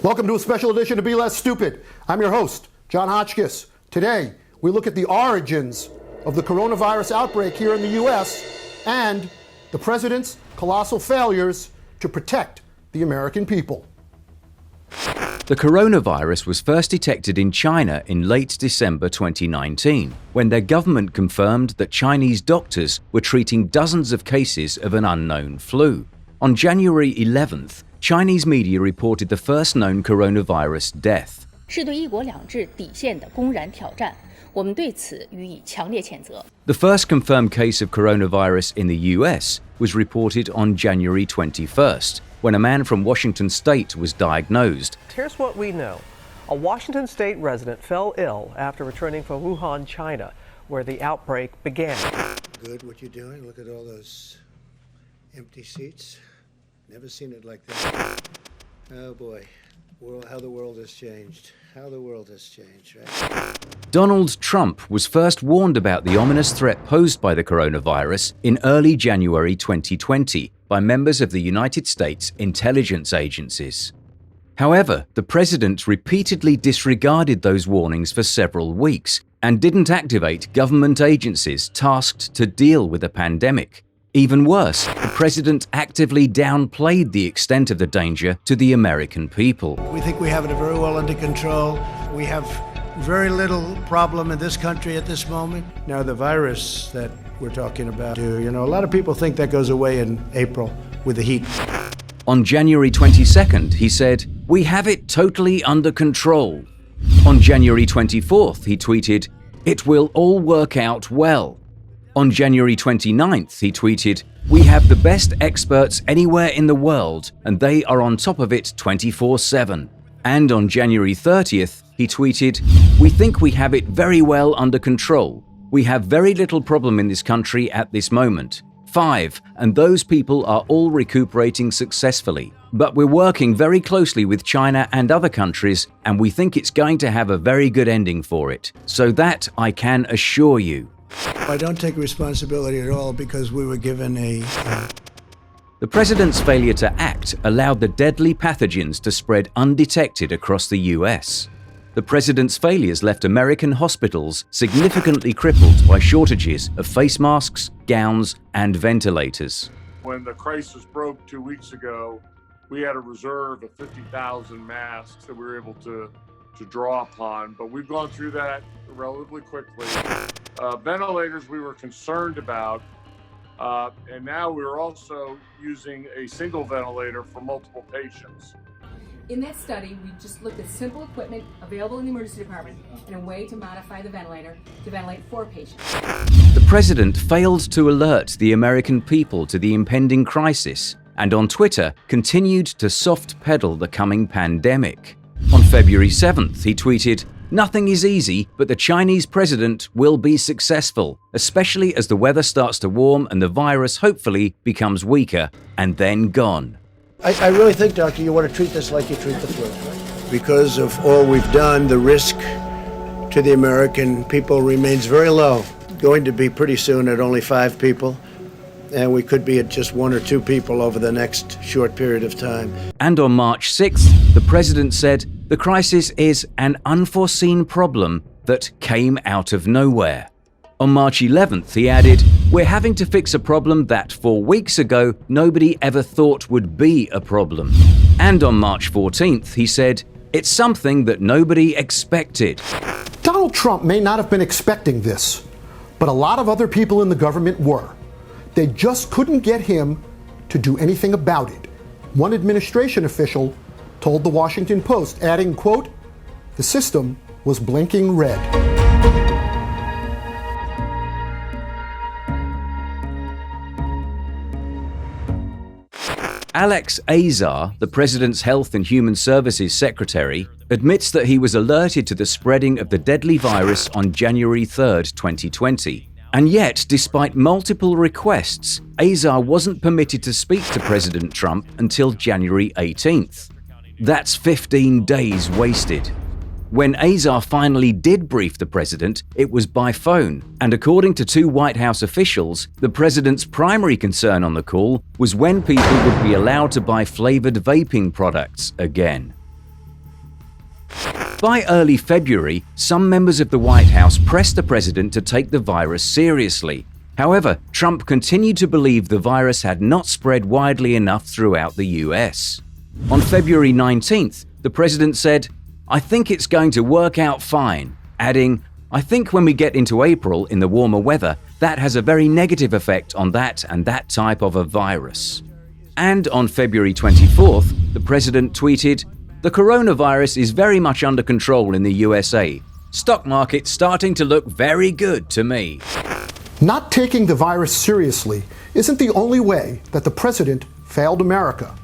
Welcome to a special edition of Be Less Stupid. I'm your host, John Hotchkiss. Today, we look at the origins of the coronavirus outbreak here in the U.S. and the president's colossal failures to protect the American people. The coronavirus was first detected in China in late December 2019, when their government confirmed that Chinese doctors were treating dozens of cases of an unknown flu. On January 11th, Chinese media reported the first known coronavirus death. 是对一国两制底线的公然挑战，我们对此予以强烈谴责。 The first confirmed case of coronavirus in the US was reported on January 21st, when a man from Washington state was diagnosed. Here's what we know. A Washington state resident fell ill after returning from Wuhan, China, where the outbreak began. Good, what you're doing. Look at all those empty seats. Never seen it like that. Oh boy, how the world has changed. How the world has changed, right? Donald Trump was first warned about the ominous threat posed by the coronavirus in early January 2020 by members of the United States intelligence agencies. However, the president repeatedly disregarded those warnings for several weeks and didn't activate government agencies tasked to deal with the pandemic. Even worse, the president actively downplayed the extent of the danger to the American people. We think we have it very well under control. We have very little problem in this country at this moment. Now, the virus that we're talking about, a lot of people think that goes away in April with the heat. On January 22nd, he said, "We have it totally under control." On January 24th, he tweeted, "It will all work out well." On January 29th, he tweeted, "We have the best experts anywhere in the world, and they are on top of it 24/7. And on January 30th, he tweeted, "We think we have it very well under control. We have very little problem in this country at this moment. 5, and those people are all recuperating successfully. But we're working very closely with China and other countries, and we think it's going to have a very good ending for it. So that I can assure you." I don't take responsibility at all because we were given The president's failure to act allowed the deadly pathogens to spread undetected across the US. The president's failures left American hospitals significantly crippled by shortages of face masks, gowns, and ventilators. When the crisis broke 2 weeks ago, we had a reserve of 50,000 masks that we were able to draw upon, but we've gone through that relatively quickly. Ventilators we were concerned about, and now we're also using a single ventilator for multiple patients. In that study, we just looked at simple equipment available in the emergency department and a way to modify the ventilator to ventilate 4 patients. The president failed to alert the American people to the impending crisis, and on Twitter continued to soft-pedal the coming pandemic. On February 7th, he tweeted, "Nothing is easy, but the Chinese president will be successful, especially as the weather starts to warm and the virus hopefully becomes weaker and then gone." I really think, Doctor, you want to treat this like you treat the flu. Because of all we've done, the risk to the American people remains very low. Going to be pretty soon at only 5 people, and we could be at just 1 or 2 people over the next short period of time. And on March 6th, the president said, "The crisis is an unforeseen problem that came out of nowhere." On March 11th, he added, "We're having to fix a problem that 4 weeks ago nobody ever thought would be a problem." And on March 14th, he said, "It's something that nobody expected." Donald Trump may not have been expecting this, but a lot of other people in the government were. They just couldn't get him to do anything about it. One administration official told the Washington Post, adding, quote, "The system was blinking red." Alyx Azar, the president's Health and Human Services secretary, admits that he was alerted to the spreading of the deadly virus on January 3rd, 2020. And yet, despite multiple requests, Azar wasn't permitted to speak to President Trump until January 18th. That's 15 days wasted. When Azar finally did brief the president, it was by phone, and according to 2 White House officials, the president's primary concern on the call was when people would be allowed to buy flavored vaping products again. By early February, some members of the White House pressed the president to take the virus seriously. However, Trump continued to believe the virus had not spread widely enough throughout the US. On February 19th, the president said, "I think it's going to work out fine," adding, "I think when we get into April in the warmer weather, that has a very negative effect on that and that type of a virus." And on February 24th, the president tweeted, "The coronavirus is very much under control in the USA. Stock market's starting to look very good to me." Not taking the virus seriously isn't the only way that the president failed America.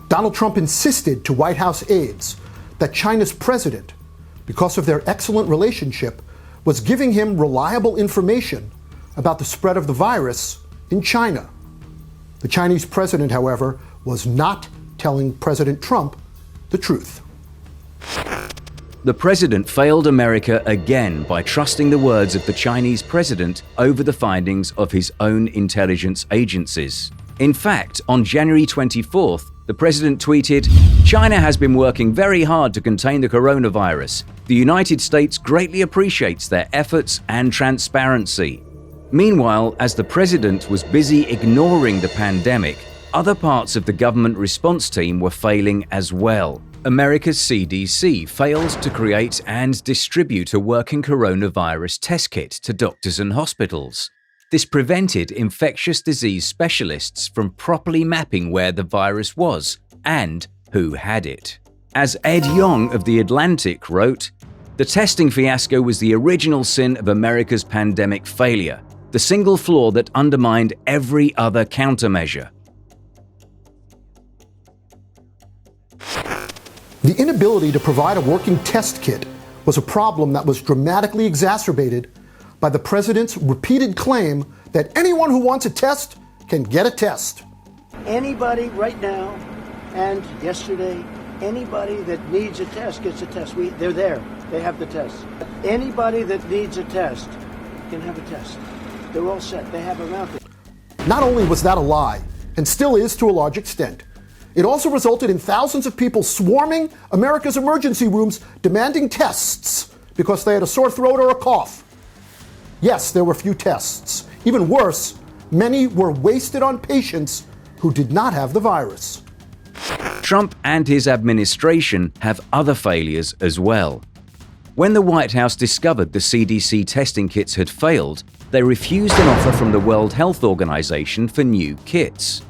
Donald Trump insisted to White House aides that China's president, because of their excellent relationship, was giving him reliable information about the spread of the virus in China. The Chinese president, however, was not telling President Trump the truth. The president failed America again by trusting the words of the Chinese president over the findings of his own intelligence agencies. In fact, on January 24th, the president tweeted, "China has been working very hard to contain the coronavirus. The United States greatly appreciates their efforts and transparency." Meanwhile, as the president was busy ignoring the pandemic, other parts of the government response team were failing as well. America's CDC failed to create and distribute a working coronavirus test kit to doctors and hospitals. This prevented infectious disease specialists from properly mapping where the virus was and who had it. As Ed Yong of The Atlantic wrote, "The testing fiasco was the original sin of America's pandemic failure, the single flaw that undermined every other countermeasure." The inability to provide a working test kit was a problem that was dramatically exacerbated by the president's repeated claim that anyone who wants a test can get a test. Anybody right now and yesterday, anybody that needs a test gets a test. They're there. They have the test. Anybody that needs a test can have a test. They're all set. They have around it. Not only was that a lie, and still is to a large extent, it also resulted in thousands of people swarming America's emergency rooms demanding tests because they had a sore throat or a cough. Yes, there were few tests. Even worse, many were wasted on patients who did not have the virus. Trump and his administration have other failures as well. When the White House discovered the CDC testing kits had failed, they refused an offer from the World Health Organization for new kits.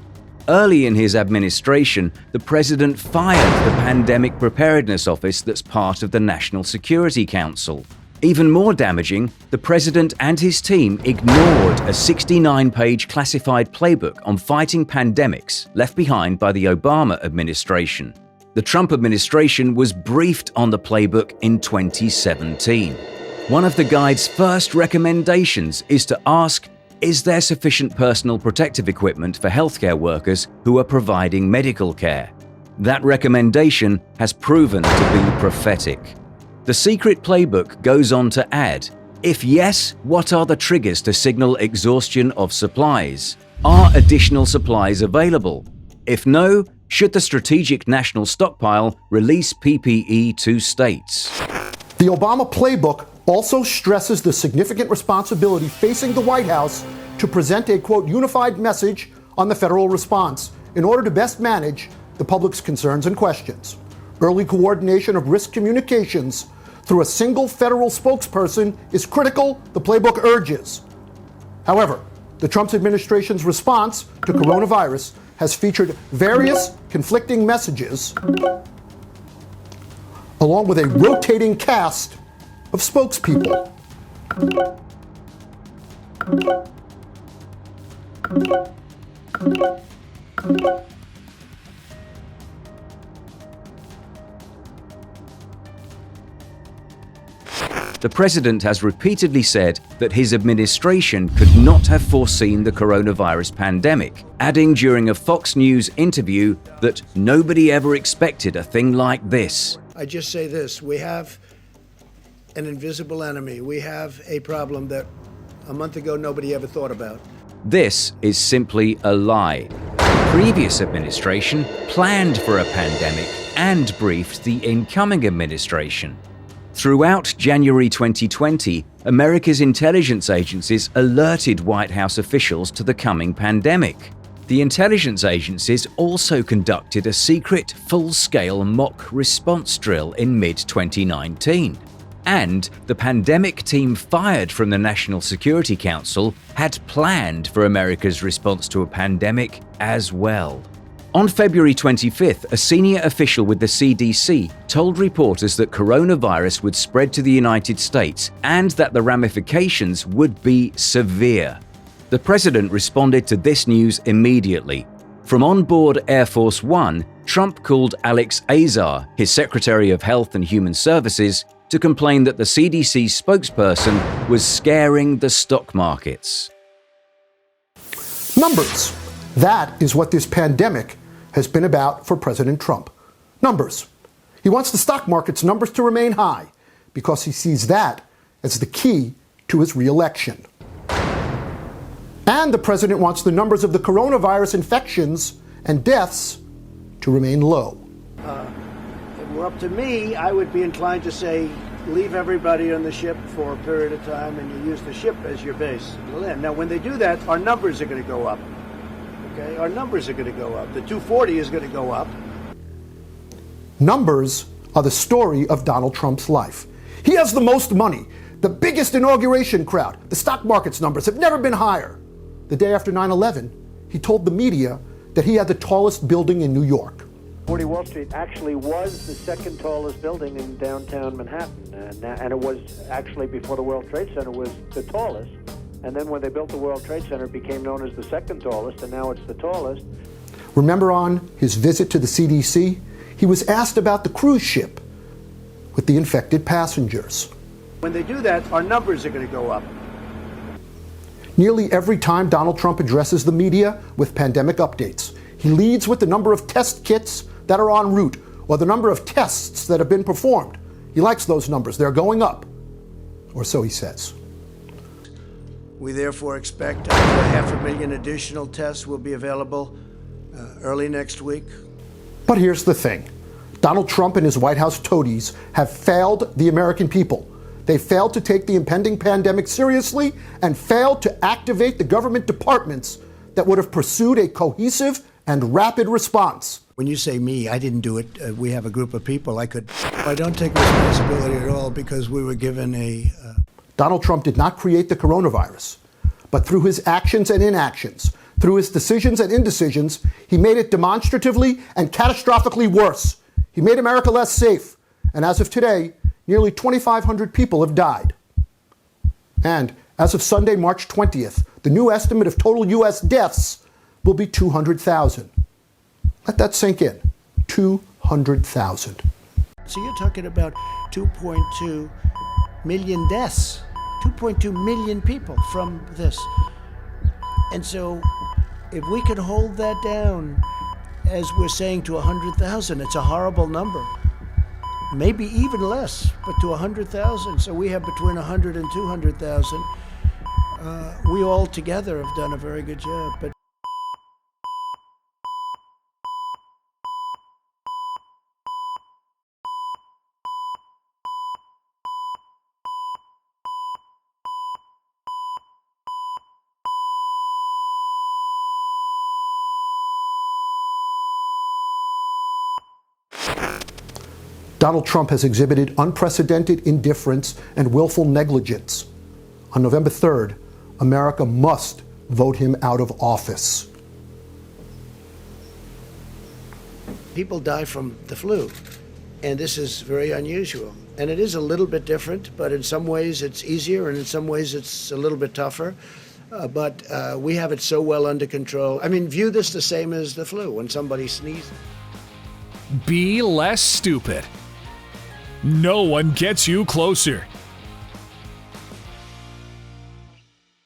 Early in his administration, the president fired the Pandemic Preparedness Office that's part of the National Security Council. Even more damaging, the president and his team ignored a 69-page classified playbook on fighting pandemics left behind by the Obama administration. The Trump administration was briefed on the playbook in 2017. One of the guide's first recommendations is to ask, is there sufficient personal protective equipment for healthcare workers who are providing medical care? That recommendation has proven to be prophetic. The secret playbook goes on to add, if yes, what are the triggers to signal exhaustion of supplies? Are additional supplies available? If no, should the Strategic National Stockpile release PPE to states? The Obama Playbook also stresses the significant responsibility facing the White House to present a, quote, unified message on the federal response in order to best manage the public's concerns and questions. Early coordination of risk communications through a single federal spokesperson is critical, the playbook urges. However, the Trump administration's response to coronavirus has featured various conflicting messages along with a rotating cast of spokespeople. The president has repeatedly said that his administration could not have foreseen the coronavirus pandemic, adding during a Fox News interview that nobody ever expected a thing like this. I just say this, we have an invisible enemy. We have a problem that a month ago nobody ever thought about. This is simply a lie. The previous administration planned for a pandemic and briefed the incoming administration. Throughout January 2020, America's intelligence agencies alerted White House officials to the coming pandemic. The intelligence agencies also conducted a secret, full-scale mock response drill in mid-2019. And the pandemic team fired from the National Security Council had planned for America's response to a pandemic as well. On February 25th, a senior official with the CDC told reporters that coronavirus would spread to the United States and that the ramifications would be severe. The president responded to this news immediately. From on board Air Force One, Trump called Alyx Azar, his Secretary of Health and Human Services, to complain that the CDC spokesperson was scaring the stock markets. Numbers. That is what this pandemic has been about for President Trump. Numbers. He wants the stock market's numbers to remain high because he sees that as the key to his re-election. And the president wants the numbers of the coronavirus infections and deaths to remain low. If it were up to me, I would be inclined to say, leave everybody on the ship for a period of time and you use the ship as your base. Now, when they do that, our numbers are going to go up. Okay? Our numbers are going to go up. The 240 is going to go up. Numbers are the story of Donald Trump's life. He has the most money, the biggest inauguration crowd. The stock market's numbers have never been higher. The day after 9/11, he told the media that he had the tallest building in New York. 40 Wall Street actually was the second tallest building in downtown Manhattan. And it was actually, before the World Trade Center, was the tallest. And then when they built the World Trade Center, it became known as the second tallest, and now it's the tallest. Remember on his visit to the CDC, he was asked about the cruise ship with the infected passengers. When they do that, our numbers are going to go up. Nearly every time Donald Trump addresses the media with pandemic updates, he leads with the number of test kits that are en route or the number of tests that have been performed. He likes those numbers. They're going up. Or so he says. We therefore expect up to 500,000 additional tests will be available early next week. But here's the thing. Donald Trump and his White House toadies have failed the American people. They failed to take the impending pandemic seriously and failed to activate the government departments that would have pursued a cohesive and rapid response. When you say me, I didn't do it. We have a group of people. I don't take responsibility at all because we were given a... Donald Trump did not create the coronavirus, but through his actions and inactions, through his decisions and indecisions, he made it demonstratively and catastrophically worse. He made America less safe. And as of today, nearly 2,500 people have died. And as of Sunday, March 20th, the new estimate of total U.S. deaths will be 200,000. Let that sink in. 200,000. So you're talking about 2.2 million deaths, 2.2 million people from this. And so if we could hold that down, as we're saying, to 100,000, it's a horrible number. Maybe even less, but to 100,000. So we have between 100 and 200,000. We all together have done a very good job. But Donald Trump has exhibited unprecedented indifference and willful negligence. On November 3rd, America must vote him out of office. people die from the flu, and this is very unusual. And it is a little bit different, but in some ways it's easier, and in some ways it's a little bit tougher. But we have it so well under control. I mean, view this the same as the flu, when somebody sneezes. Be less stupid. No one gets you closer.